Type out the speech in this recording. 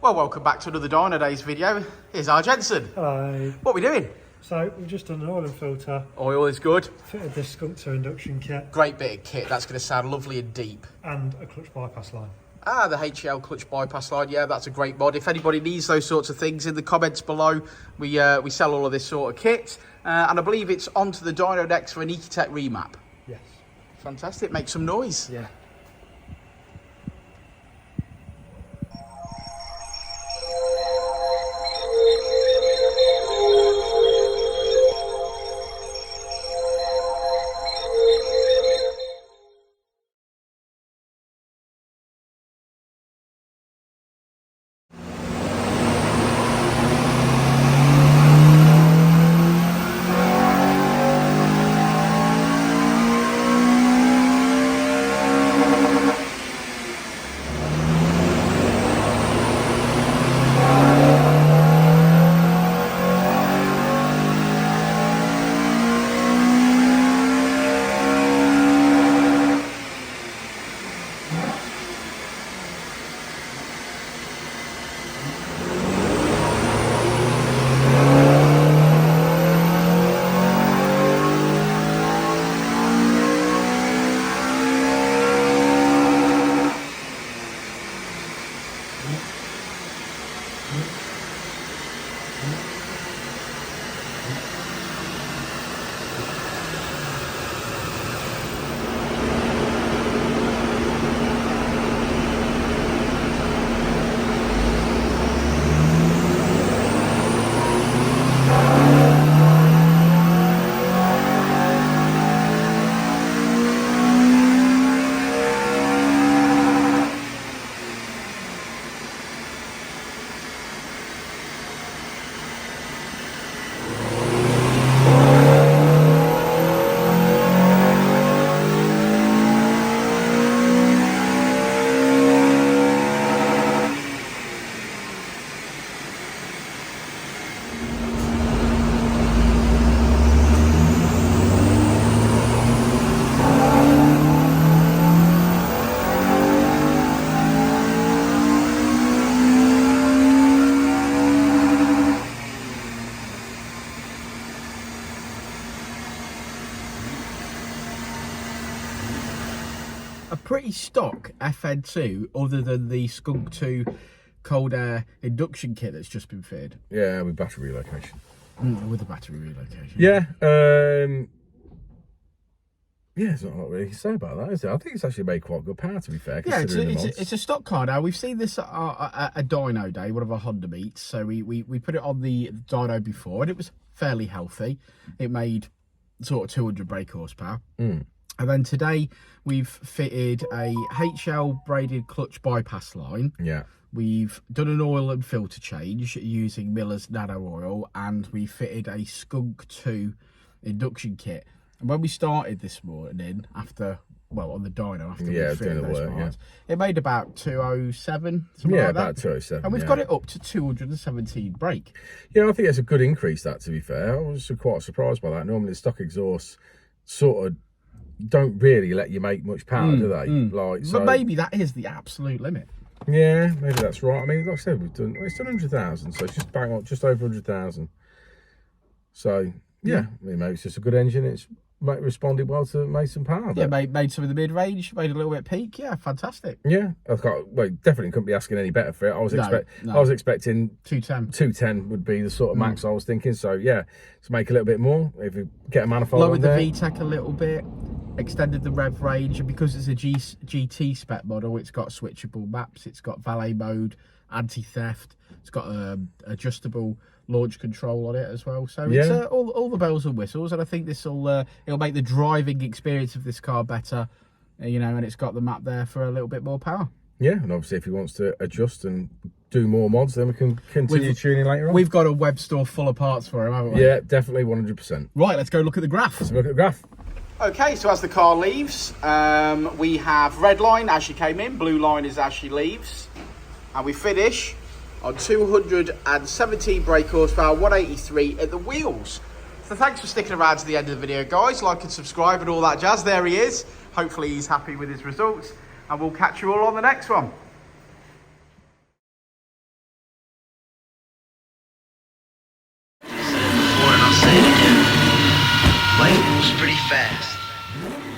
Well, welcome back to another Dynodaze video. Here's our Jensen. Hello. What are we doing? So we've just done an oil and filter. Oil is good. Fitted this Skunk 2 induction kit. Great bit of kit. That's going to sound lovely and deep. And a clutch bypass line. Ah, the HL clutch bypass line. Yeah, that's a great mod. If anybody needs those sorts of things, in the comments below, we sell all of this sort of kit. And I believe it's onto the Dynodaze for an ecutek remap. Yes. Fantastic. Make some noise. Yeah. A pretty stock FN2 other than the Skunk 2 cold air induction kit that's just been fitted. Yeah, with battery relocation. With a battery relocation. Yeah, yeah, there's not a lot really to say about that, is there? I think it's actually made quite good power, to be fair. Yeah, it's a stock car now. We've seen this at a dyno day, one of our Honda meets. So we put it on the dyno before, and it was fairly healthy. It made sort of 200 brake horsepower. And then today we've fitted a HL braided clutch bypass line. Yeah. We've done an oil and filter change using Miller's Nano Oil, and we fitted a Skunk 2 induction kit. And when we started this morning, after, well, on the dyno, after we fitted those parts, it made about 207, something like that. About 207. And we've got it up to 217 brake. Yeah, I think it's a good increase, that, to be fair. I was quite surprised by that. Normally, stock exhausts sort of don't really let you make much power, do they? Like, so, but maybe that is the absolute limit. Yeah, maybe that's right. I mean, like I said, it's done 100,000, so it's just bang on, just over 100,000. So yeah, I mean, maybe it's just a good engine. It's responded well to make some power. Yeah, made some of the mid range, made a little bit peak. Yeah, fantastic. Yeah, definitely couldn't be asking any better for it. I was expecting 210 would be the sort of max I was thinking. So yeah, to make a little bit more, if you get a manifold lowered the VTEC a little bit, extended the rev range, and because it's a GT spec model, it's got switchable maps, it's got valet mode, anti-theft, it's got adjustable launch control on it as well. So it's all the bells and whistles, and I think this will it'll make the driving experience of this car better, you know, and it's got the map there for a little bit more power. Yeah, and obviously if he wants to adjust and do more mods, then we can continue tuning later on. We've got a web store full of parts for him, haven't we? Yeah, definitely 100%. Right, let's go look at the graph. Let's look at the graph. Okay, so as the car leaves, we have red line as she came in, blue line is as she leaves, and we finish on 217 brake horsepower, 183 at the wheels. So thanks for sticking around to the end of the video, guys. Like and subscribe and all that jazz. There he is. Hopefully he's happy with his results, and we'll catch you all on the next one. say it again. Life moves pretty fast.